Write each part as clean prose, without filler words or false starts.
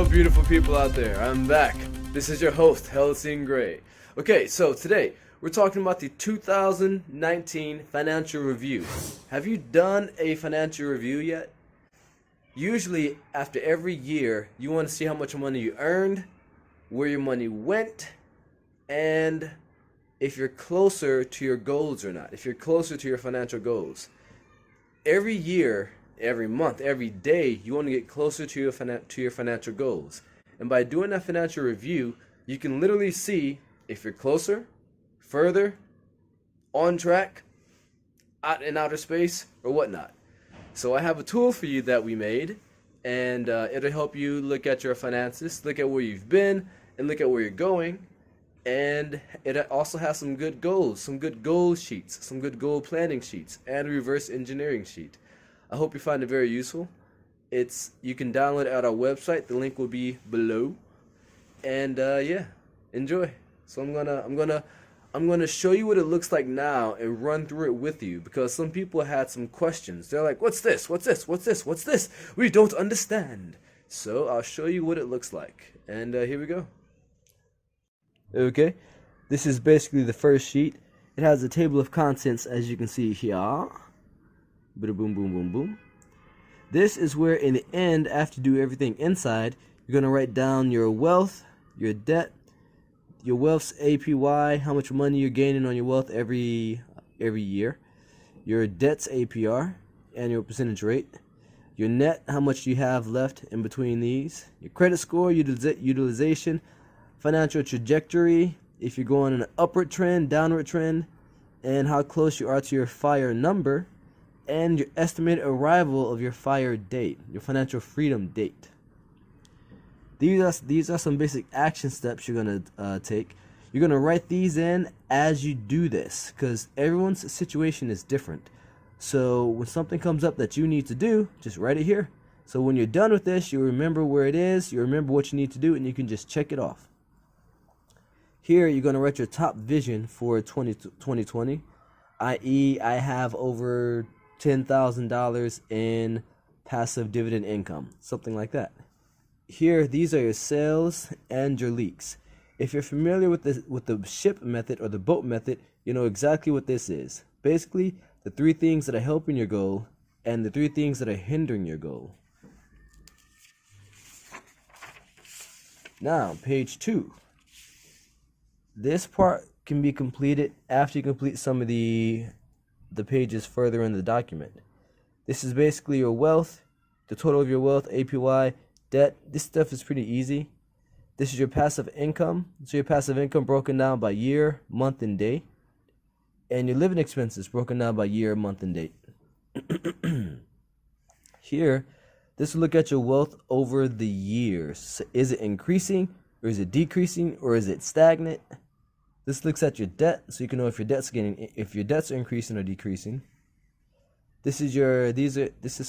beautiful people out there. I'm back. This is your host, Hellsing Gray. Okay, so today we're talking about the 2019 financial review. Have you done a financial review yet? Usually, after every year, you want to see how much money you earned, where your money went, and if you're closer to your goals or not, if you're closer to your financial goals. Every year, every month, every day, you want to get closer to your financial goals. And by doing that financial review, you can literally see if you're closer, further, on track, out in outer space, or whatnot. So I have a tool for you that we made, and it'll help you look at your finances, look at where you've been, and look at where you're going. And it also has some good goals, some good goal sheets, some good goal planning sheets, and a reverse engineering sheet. I hope you find it very useful. You can download it at our website. The link will be below. And yeah, enjoy. So I'm gonna show you what it looks like now and run through it with you, because some people had some questions. They're like, "What's this? What's this? What's this? What's this? We don't understand." So I'll show you what it looks like. And here we go. Okay, this is basically the first sheet. It has a table of contents, as you can see here. Boom, boom, boom, boom. This is where, in the end, after you do everything inside, you're going to write down your wealth, your debt, your wealth's APY, how much money you're gaining on your wealth every year, your debt's APR, annual percentage rate, your net, how much you have left in between these, your credit score, utilization, financial trajectory, if you're going in an upward trend, downward trend, and how close you are to your FIRE number, and your estimated arrival of your FIRE date, your financial freedom date. These are some basic action steps you're going to take. You're going to write these in as you do this, because everyone's situation is different. So when something comes up that you need to do, just write it here. So when you're done with this, you remember where it is, you remember what you need to do, and you can just check it off. Here, you're going to write your top vision for 2020, i.e., I have over $10,000 in passive dividend income, something like that. Here, these are your sales and your leaks. If you're familiar with the ship method or the boat method, you know exactly what this is. Basically, the 3 things that are helping your goal and the 3 things that are hindering your goal. Now, page 2. This part can be completed after you complete some of the pages further in the document. This is basically your wealth, the total of your wealth, APY, debt. This stuff is pretty easy. This is your passive income. So your passive income broken down by year, month, and day. And your living expenses broken down by year, month, and date. Here, this will look at your wealth over the years. So is it increasing, or is it decreasing, or is it stagnant? This looks at your debt, so you can know if your debts are increasing or decreasing. This is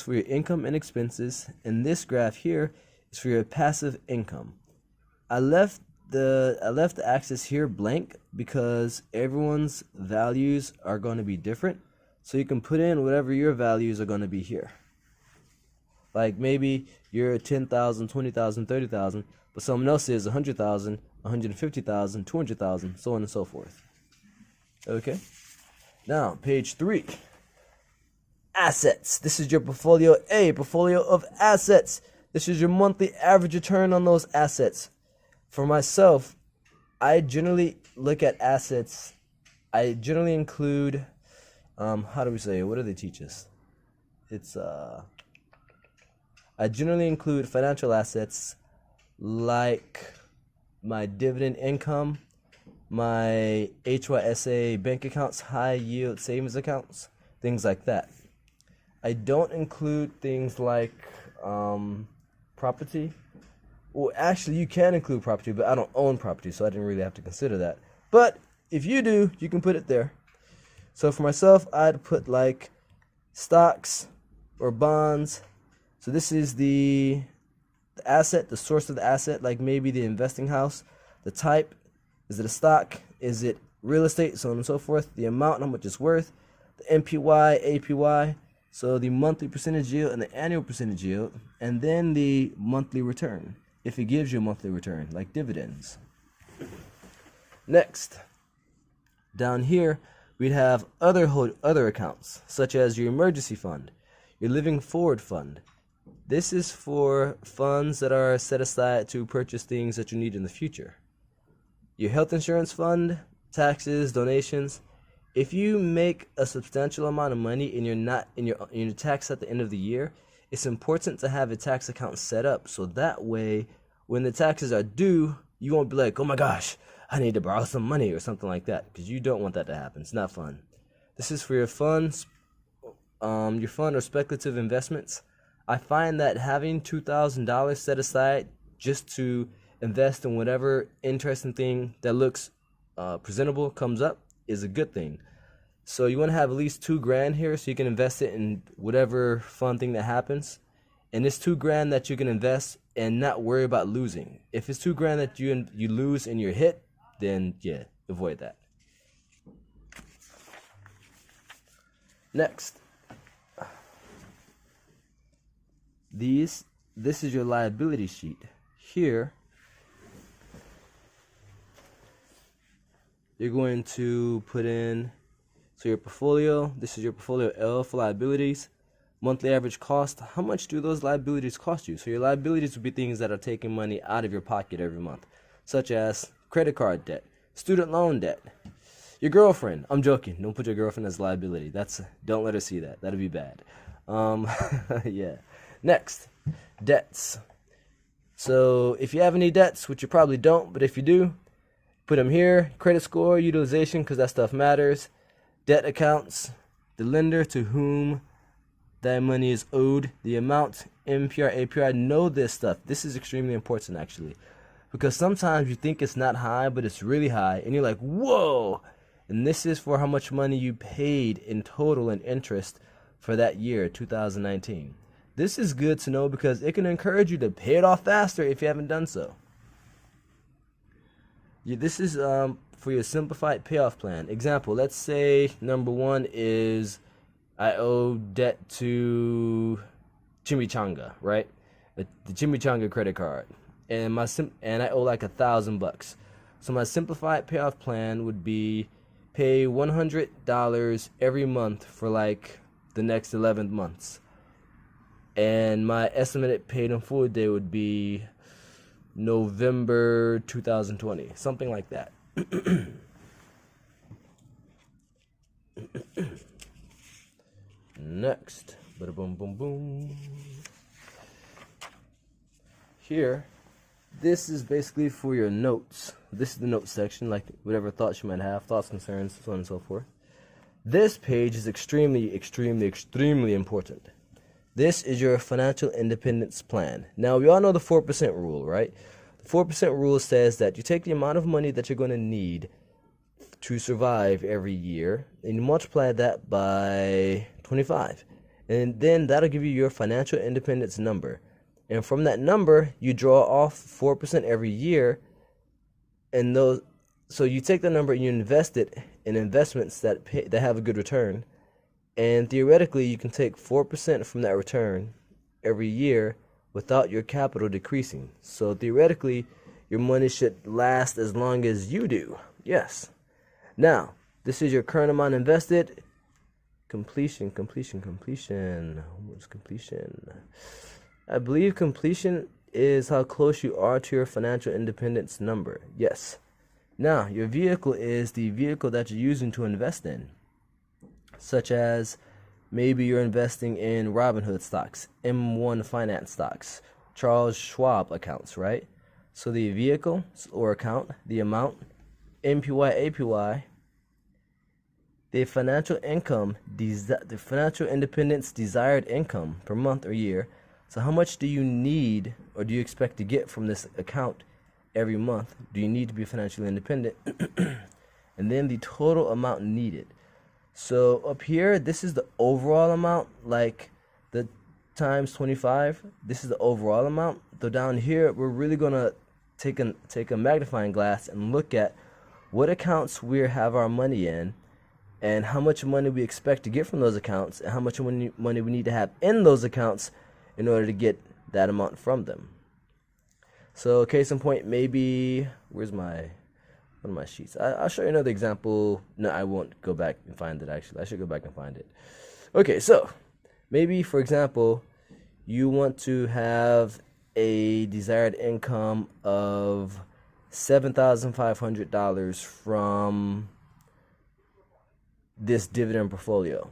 for your income and expenses, and this graph here is for your passive income. I left the axis here blank because everyone's values are going to be different, so you can put in whatever your values are going to be here. Like maybe you're 10,000, 20,000, 30,000, but someone else is 100,000. 150,000, 200,000, so on and so forth. Okay. Now, page 3. Assets. This is your portfolio A, portfolio of assets. This is your monthly average return on those assets. For myself, I generally look at assets. I generally include, how do we say it? What do they teach us? I generally include financial assets like my dividend income, my HYSA bank accounts, high yield savings accounts, things like that. I don't include things like property. Well, actually, you can include property, but I don't own property, so I didn't really have to consider that. But if you do, you can put it there. So for myself, I'd put like stocks or bonds. So this is the asset, the source of the asset, like maybe the investing house, the type, is it a stock, is it real estate, so on and so forth, the amount, how much it's worth, the MPY, APY, so the monthly percentage yield and the annual percentage yield, and then the monthly return. if it gives you a monthly return, like dividends. Next, down here, we'd have other accounts, such as your emergency fund, your living forward fund. This is for funds that are set aside to purchase things that you need in the future. Your health insurance fund, taxes, donations. If you make a substantial amount of money and you're not in your tax at the end of the year, it's important to have a tax account set up so that way when the taxes are due, you won't be like, oh my gosh, I need to borrow some money or something like that, because you don't want that to happen. It's not fun. This is for your funds, or speculative investments. I find that having $2,000 set aside just to invest in whatever interesting thing that looks presentable comes up is a good thing. So you want to have at least $2,000 here so you can invest it in whatever fun thing that happens. And it's $2,000 that you can invest and not worry about losing. If it's $2,000 that you lose and you're hit, then yeah, avoid that. Next, this is your liability sheet. Here, you're going to put in, so your portfolio, this is your portfolio L for liabilities. Monthly average cost, how much do those liabilities cost you? So your liabilities would be things that are taking money out of your pocket every month, such as credit card debt, student loan debt, your girlfriend. I'm joking. Don't put your girlfriend as a liability. Don't let her see that. That'd be bad. Yeah. Next, debts. So if you have any debts, which you probably don't, but if you do, put them here. Credit score, utilization, because that stuff matters. Debt accounts, the lender to whom that money is owed, the amount, MPR, APR. Know this stuff. This is extremely important, actually, because sometimes you think it's not high, but it's really high, and you're like, whoa. And this is for how much money you paid in total in interest for that year, 2019. This is good to know because it can encourage you to pay it off faster if you haven't done so. This is for your simplified payoff plan. Example, let's say number one is I owe debt to Chimichanga, right? The Chimichanga credit card, and I owe like $1,000. So my simplified payoff plan would be pay $100 every month for like the next 11 months, and my estimated paid in full day would be November 2020, something like that. Next, bada boom boom boom. Here, this is basically for your notes. This is the notes section, like whatever thoughts you might have, thoughts, concerns, so on and so forth. This page is extremely, extremely, extremely important. This is your financial independence plan. Now, we all know the 4% rule, right? The 4% rule says that you take the amount of money that you're going to need to survive every year, and you multiply that by 25. And then that'll give you your financial independence number. And from that number, you draw off 4% every year. And so you take the number and you invest it in investments that have a good return. And theoretically, you can take 4% from that return every year without your capital decreasing. So theoretically, your money should last as long as you do. Yes. Now, this is your current amount invested. Completion. What's completion? I believe completion is how close you are to your financial independence number. Yes. Now, your vehicle is the vehicle that you're using to invest in, such as maybe you're investing in Robinhood stocks, M1 Finance stocks, Charles Schwab accounts, right? So the vehicle or account, the amount, MPY, APY, the financial income, the financial independence desired income per month or year. So how much do you need or do you expect to get from this account every month? Do you need to be financially independent? And then the total amount needed. So up here, this is the overall amount, like the times 25. This is the overall amount. So down here, we're really gonna take a magnifying glass and look at what accounts we have our money in, and how much money we expect to get from those accounts, and how much money we need to have in those accounts in order to get that amount from them. So case in point, maybe, where's my one of my sheets? I'll show you another example. No, I won't go back and find it, actually. I should go back and find it. Okay, so maybe, for example, you want to have a desired income of $7,500 from this dividend portfolio.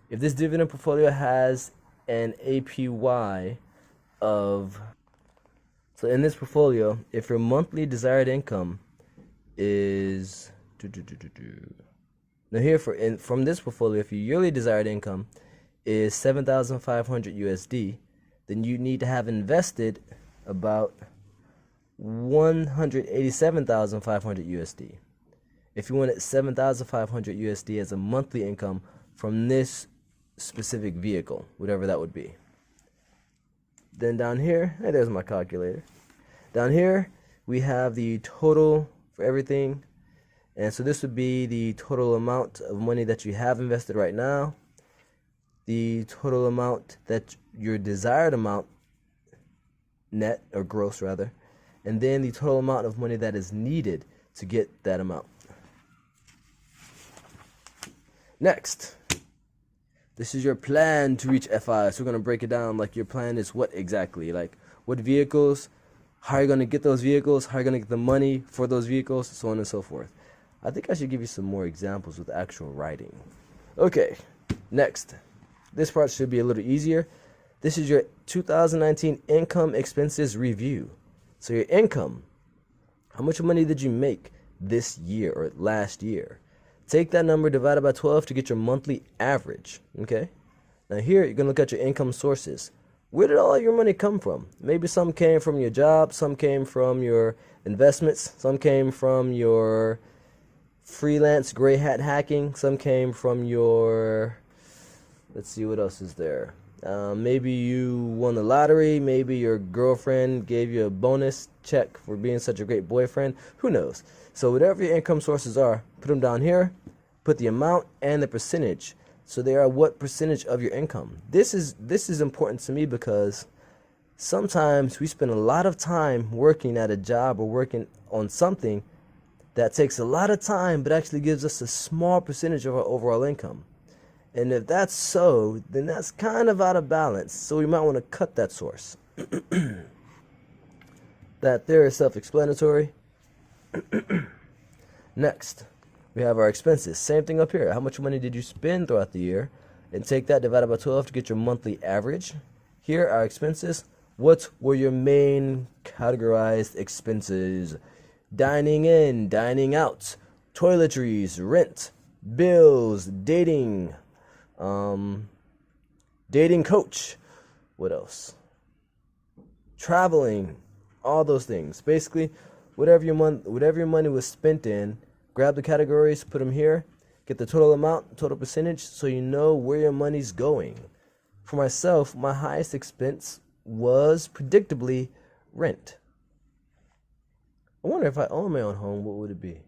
If this dividend portfolio has an APY of, so in this portfolio, if your monthly desired income is, now here from this portfolio, if your yearly desired income is 7,500 USD, then you need to have invested about 187,500 USD. If you wanted 7,500 USD as a monthly income from this specific vehicle, whatever that would be. Then down here, hey, there's my calculator. Down here, we have the total for everything. And so this would be the total amount of money that you have invested right now, the total amount that your desired amount, net or gross rather, and then the total amount of money that is needed to get that amount. Next, this is your plan to reach FI. So we're going to break it down. Like, your plan is what exactly? Like, what vehicles, how are you going to get those vehicles, how are you going to get the money for those vehicles, so on and so forth. I think I should give you some more examples with actual writing. Okay, next. This part should be a little easier. This is your 2019 income expenses review. So your income, how much money did you make this year or last year? Take that number divided by 12 to get your monthly average, okay? Now here, you're going to look at your income sources. Where did all your money come from? Maybe some came from your job, some came from your investments, some came from your freelance gray hat hacking, some came from your, let's see, what else is there? Maybe you won the lottery, maybe your girlfriend gave you a bonus check for being such a great boyfriend, who knows? So whatever your income sources are, put them down here, put the amount and the percentage. So they are what percentage of your income. This is important to me because sometimes we spend a lot of time working at a job or working on something that takes a lot of time but actually gives us a small percentage of our overall income. And if that's so, then that's kind of out of balance. So we might want to cut that source. That there is self-explanatory. Next, we have our expenses. Same thing up here. How much money did you spend throughout the year? And take that divided by 12 to get your monthly average. Here, our expenses. What were your main categorized expenses? Dining in, dining out, toiletries, rent, bills, dating, dating coach. What else? Traveling, all those things. Basically, whatever your money was spent in, grab the categories, put them here, get the total amount, total percentage, so you know where your money's going. For myself, my highest expense was predictably rent. I wonder if I own my own home, what would it be?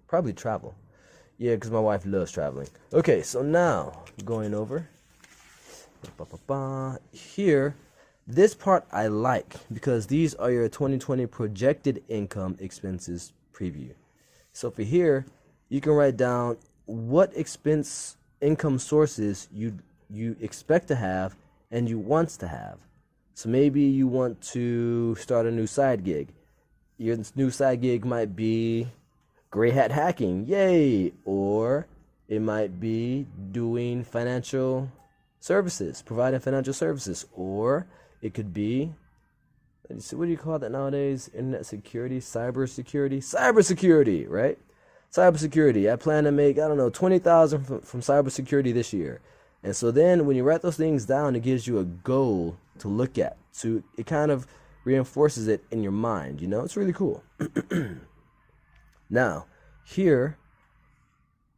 Probably travel. Yeah, because my wife loves traveling. Okay, so now, going over. Here, this part I like because these are your 2020 projected income expenses preview. So for here, you can write down what expense income sources you expect to have and you want to have. So maybe you want to start a new side gig. Your new side gig might be gray hat hacking, yay! Or it might be doing financial services, providing financial services. Or it could be, what do you call that nowadays? Internet security, cyber security, right? Cybersecurity. I plan to make, 20,000 from cybersecurity this year. And so then when you write those things down, it gives you a goal to look at. So it kind of reinforces it in your mind, It's really cool. Now, here,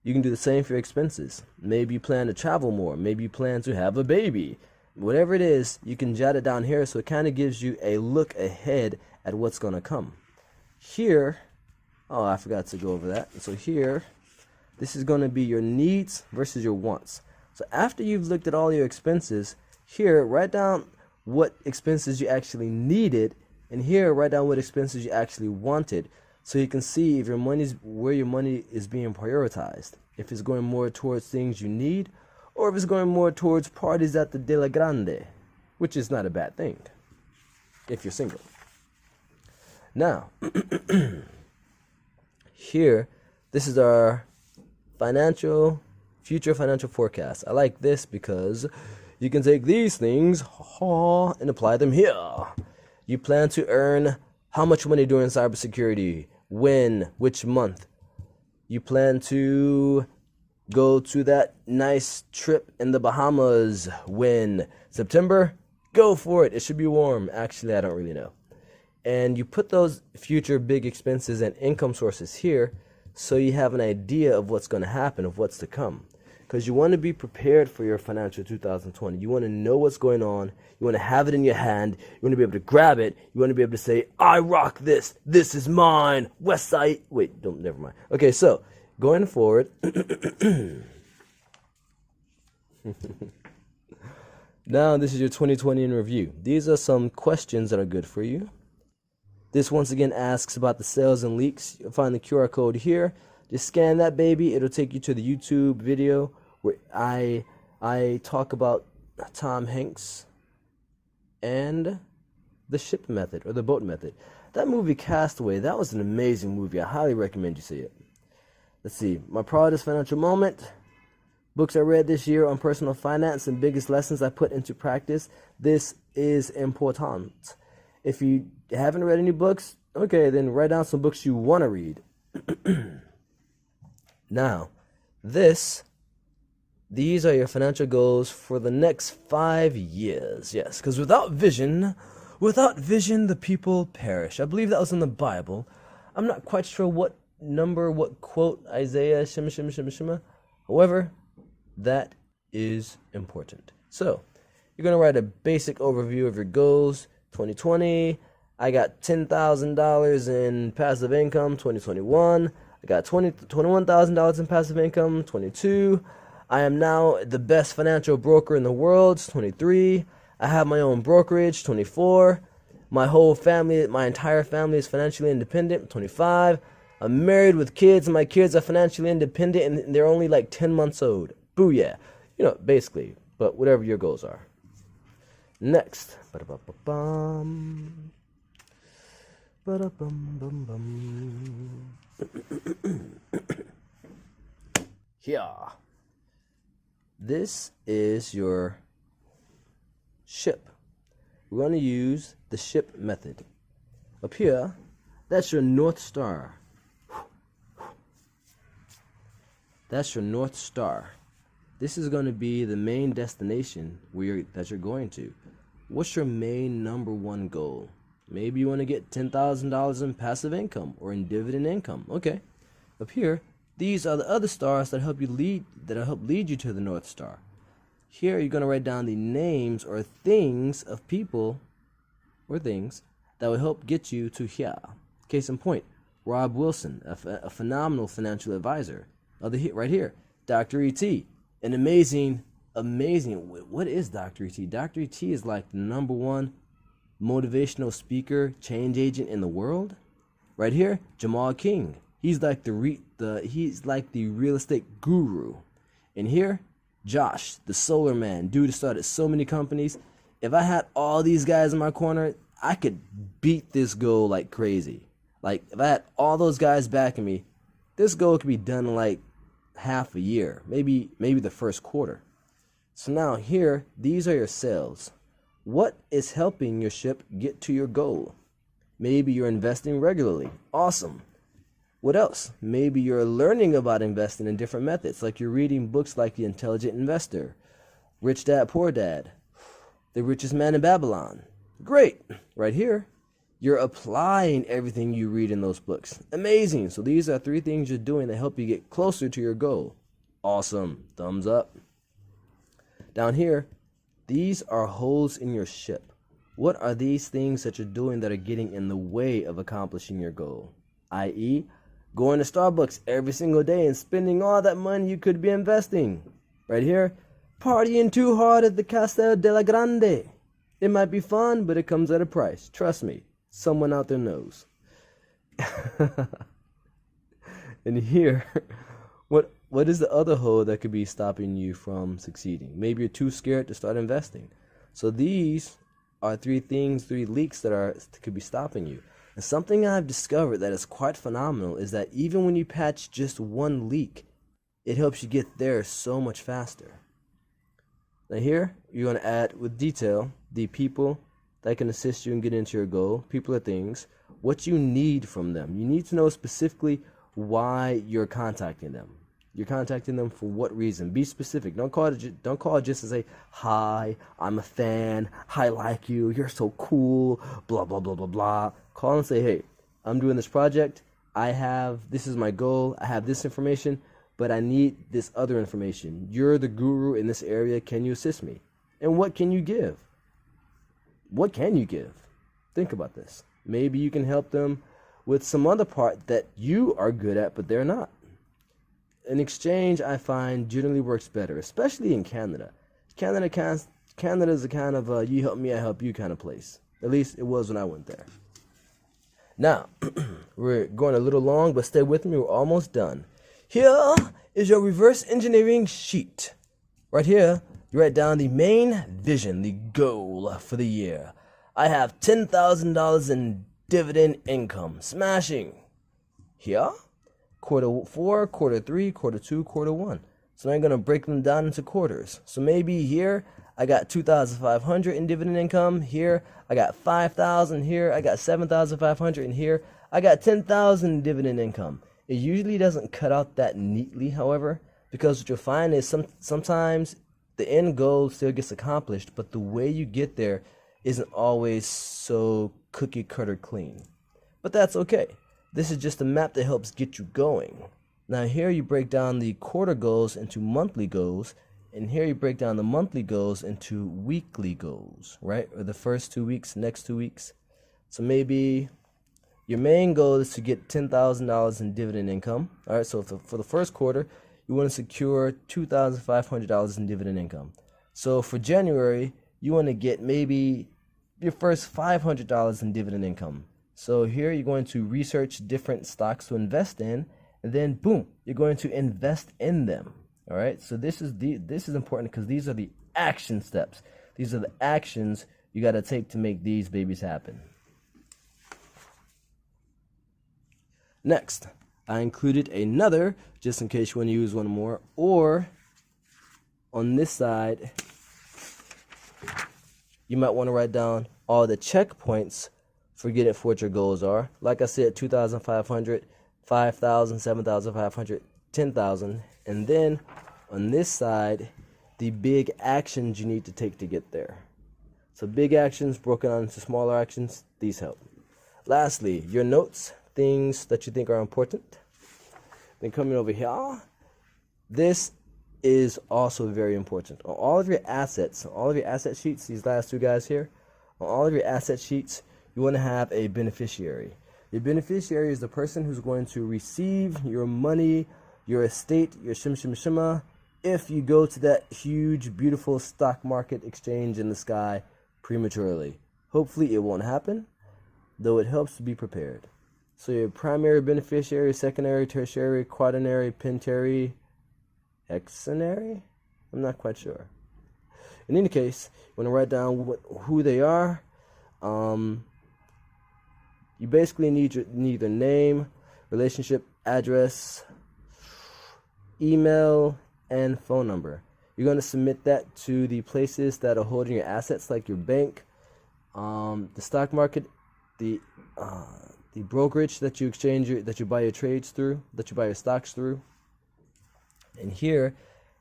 you can do the same for your expenses. Maybe you plan to travel more. Maybe you plan to have a baby. Whatever it is, you can jot it down here so it kind of gives you a look ahead at what's going to come. Here, oh, I forgot to go over that. So here, this is going to be your needs versus your wants. So after you've looked at all your expenses, here, write down what expenses you actually needed And here, write down what expenses you actually wanted, so you can see if where your money is being prioritized. If it's going more towards things you need, or if it's going more towards parties at the De La Grande, which is not a bad thing if you're single. Now, here, this is our future financial forecast. I like this because you can take these things and apply them here. You plan to earn how much money during cybersecurity? When? Which month? You plan to go to that nice trip in the Bahamas when? September? Go for it. It should be warm. Actually, I don't really know. And you put those future big expenses and income sources here so you have an idea of what's going to happen, of what's to come. Because you want to be prepared for your financial 2020. You want to know what's going on. You want to have it in your hand. You want to be able to grab it. You want to be able to say, I rock this. This is mine. West Side. Wait, never mind. Okay, so going forward. Now, this is your 2020 in review. These are some questions that are good for you. This once again asks about the sales and leaks. You'll find the QR code here. Just scan that baby. It'll take you to the YouTube video where I talk about Tom Hanks and the ship method, or the boat method. That movie Castaway, that was an amazing movie. I highly recommend you see it. Let's see. My proudest financial moment. Books I read this year on personal finance and biggest lessons I put into practice. This is important. If you haven't read any books, okay, then write down some books you want to read. Now, these are your financial goals for the next 5 years. Yes, because without vision, the people perish. I believe that was in the Bible. I'm not quite sure what number, what quote, Isaiah, shima. However, that is important. So, you're going to write a basic overview of your goals. 2020, I got $10,000 in passive income. 2021, I got $21,000 in passive income. 22, I am now the best financial broker in the world. 23, I have my own brokerage. 24, my entire family is financially independent. 25, I'm married with kids, and my kids are financially independent, and they're only like 10 months old. Booyah. You know, basically, but whatever your goals are. Next. Here. This is your ship. We're going to use the ship method. Up here, that's your North Star. That's your North Star. This is going to be the main destination that you're going to. What's your main number one goal? Maybe you want to get $10,000 in passive income or in dividend income. Okay. Up here, these are the other stars that help lead you to the North Star. Here you're going to write down the names or things of people or things that will help get you to here. Case in point, Rob Wilson, a phenomenal financial advisor. Right here, Dr. E.T., an amazing, what is Dr. E.T.? Dr. E.T. is like the number one motivational speaker, change agent in the world. Right here, Jamal King. He's like the real estate guru. And here, Josh, the solar man, dude who started so many companies. If I had all these guys in my corner, I could beat this goal like crazy. Like, if I had all those guys backing me, this goal could be done in like half a year, maybe the first quarter. So now here, these are your sales. What is helping your ship get to your goal? Maybe you're investing regularly. Awesome. What else? Maybe you're learning about investing in different methods, like you're reading books like The Intelligent Investor, Rich Dad, Poor Dad, The Richest Man in Babylon. Great. Right here, you're applying everything you read in those books. Amazing. So these are 3 things you're doing that help you get closer to your goal. Awesome. Thumbs up. Down here, these are holes in your ship. What are these things that you're doing that are getting in the way of accomplishing your goal? I.e., going to Starbucks every single day and spending all that money you could be investing. Right here, partying too hard at the Castel de la Grande. It might be fun, but it comes at a price. Trust me. someone out there knows. And here, what is the other hole that could be stopping you from succeeding? Maybe you're too scared to start investing. So these are three leaks that could be stopping you. And something I've discovered that is quite phenomenal is that even when you patch just one leak, it helps you get there so much faster. Now here, you're going to add with detail the people that can assist you in getting into your goal, people or things, what you need from them. You need to know specifically why you're contacting them. You're contacting them for what reason? Be specific. Don't call it just to say, hi, I'm a fan, I like you, you're so cool, blah, blah, blah, blah, blah. Call and say, hey, I'm doing this project. This is my goal. I have this information, but I need this other information. You're the guru in this area. Can you assist me? And what can you give? What can you give? Think about this. Maybe you can help them with some other part that you are good at, but they're not. An exchange, I find, generally works better, especially in Canada. Canada is a kind of you help me, I help you kind of place. At least it was when I went there. Now, we're going a little long, but stay with me. We're almost done. Here is your reverse engineering sheet. Right here, you write down the main vision, the goal for the year. I have $10,000 in dividend income. Smashing. Here, quarter 4, quarter 3, quarter 2, quarter 1. So now I'm going to break them down into quarters. So maybe here I got $2,500 in dividend income. Here I got $5,000. Here I got $7,500. And here I got $10,000 in dividend income. It usually doesn't cut out that neatly, however, because what you'll find is sometimes the end goal still gets accomplished, but the way you get there isn't always so cookie cutter clean. But that's okay. This is just a map that helps get you going. Now here you break down the quarter goals into monthly goals, and here you break down the monthly goals into weekly goals, right? Or the first 2 weeks, next 2 weeks. So maybe your main goal is to get $10,000 in dividend income. All right, so for the first quarter, you want to secure $2,500 in dividend income. So for January, you want to get maybe your first $500 in dividend income. So here you're going to research different stocks to invest in, and then boom, you're going to invest in them. All right, so this is important because these are the action steps. These are the actions you got to take to make these babies happen. Next, I included another, just in case you want to use one more, or on this side, you might want to write down all the checkpoints for what your goals are. Like I said, 2,500, 5,000, 7,500, 10,000, and then on this side, the big actions you need to take to get there. So big actions broken down into smaller actions, these help. Lastly, your notes, things that you think are important. Then coming over here, this is also very important. On all of your assets, on all of your asset sheets, these last two guys here, on all of your asset sheets, you want to have a beneficiary. Your beneficiary is the person who's going to receive your money, your estate, your shima, if you go to that huge, beautiful stock market exchange in the sky prematurely. Hopefully it won't happen, though it helps to be prepared. So your primary beneficiary, secondary, tertiary, quaternary, pentary, hexanary? I'm not quite sure. In any case, you want to write down who they are. You basically need their name, relationship, address, email, and phone number. You're going to submit that to the places that are holding your assets, like your bank, the stock market, the brokerage that you buy your trades through, that you buy your stocks through. And here,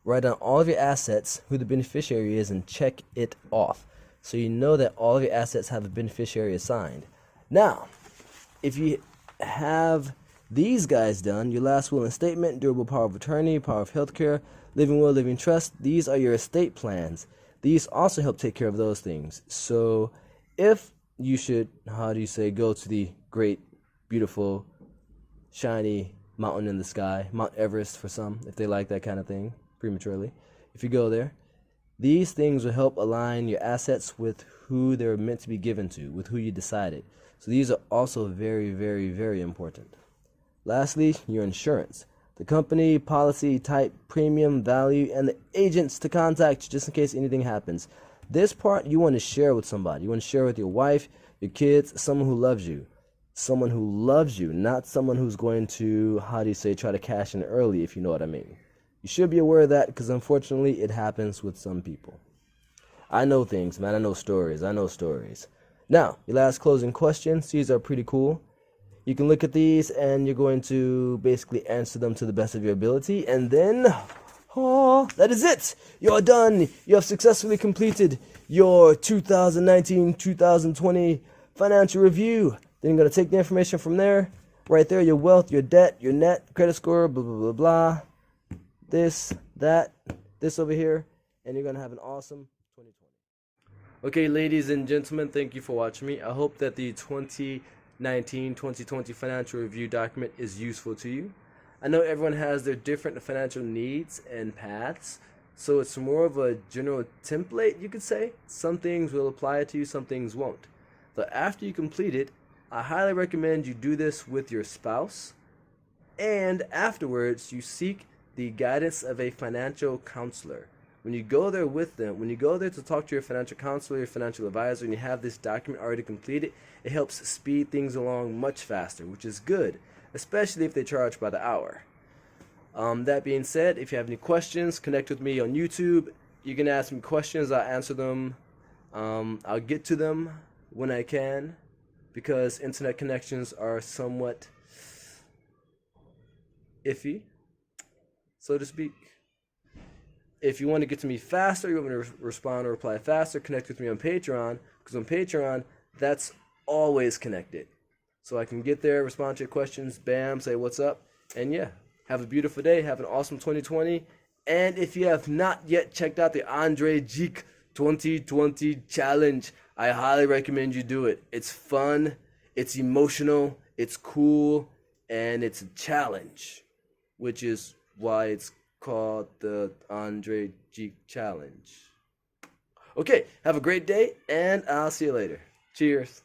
write down all of your assets, who the beneficiary is, and check it off. So you know that all of your assets have a beneficiary assigned. Now, if you have these guys done, your last will and statement, durable power of attorney, power of healthcare, living will, living trust, these are your estate plans. These also help take care of those things. So if you should, go to the great, beautiful, shiny mountain in the sky, Mount Everest for some, if they like that kind of thing, prematurely. If you go there, these things will help align your assets with who they're meant to be given to, with who you decided. So these are also very, very, very important. Lastly, your insurance. The company, policy, type, premium, value, and the agents to contact just in case anything happens. This part you want to share with somebody. You want to share with your wife, your kids, someone who loves you. Someone who loves you, not someone who's going to, try to cash in early, if you know what I mean. You should be aware of that because unfortunately it happens with some people. I know things, man. I know stories. Now, your last closing questions. These are pretty cool. You can look at these and you're going to basically answer them to the best of your ability. And then, that is it. You're done. You have successfully completed your 2019-2020 financial review. Then you're going to take the information from there. Right there, your wealth, your debt, your net, credit score, blah, blah, blah, blah. This, that, this over here. And you're going to have an awesome 2020. Okay, ladies and gentlemen, thank you for watching me. I hope that the 2019-2020 financial review document is useful to you. I know everyone has their different financial needs and paths, so it's more of a general template, you could say. Some things will apply to you, some things won't. But after you complete it, I highly recommend you do this with your spouse, and afterwards you seek the guidance of a financial counselor. When you go there with them, when you go there to talk to your financial counselor, your financial advisor, and you have this document already completed, it helps speed things along much faster, which is good, especially if they charge by the hour. That being said, if you have any questions, connect with me on YouTube. You can ask me questions, I'll answer them. I'll get to them when I can, because internet connections are somewhat iffy, so to speak. If you want to get to me faster, you want me to respond or reply faster, connect with me on Patreon, because on Patreon, that's always connected. So I can get there, respond to your questions, bam, say what's up, and yeah, have a beautiful day, have an awesome 2020, and if you have not yet checked out the Andre Geek 2020 Challenge, I highly recommend you do it. It's fun, it's emotional, it's cool, and it's a challenge, which is why it's called the Andre Geek Challenge. Okay, have a great day, and I'll see you later. Cheers.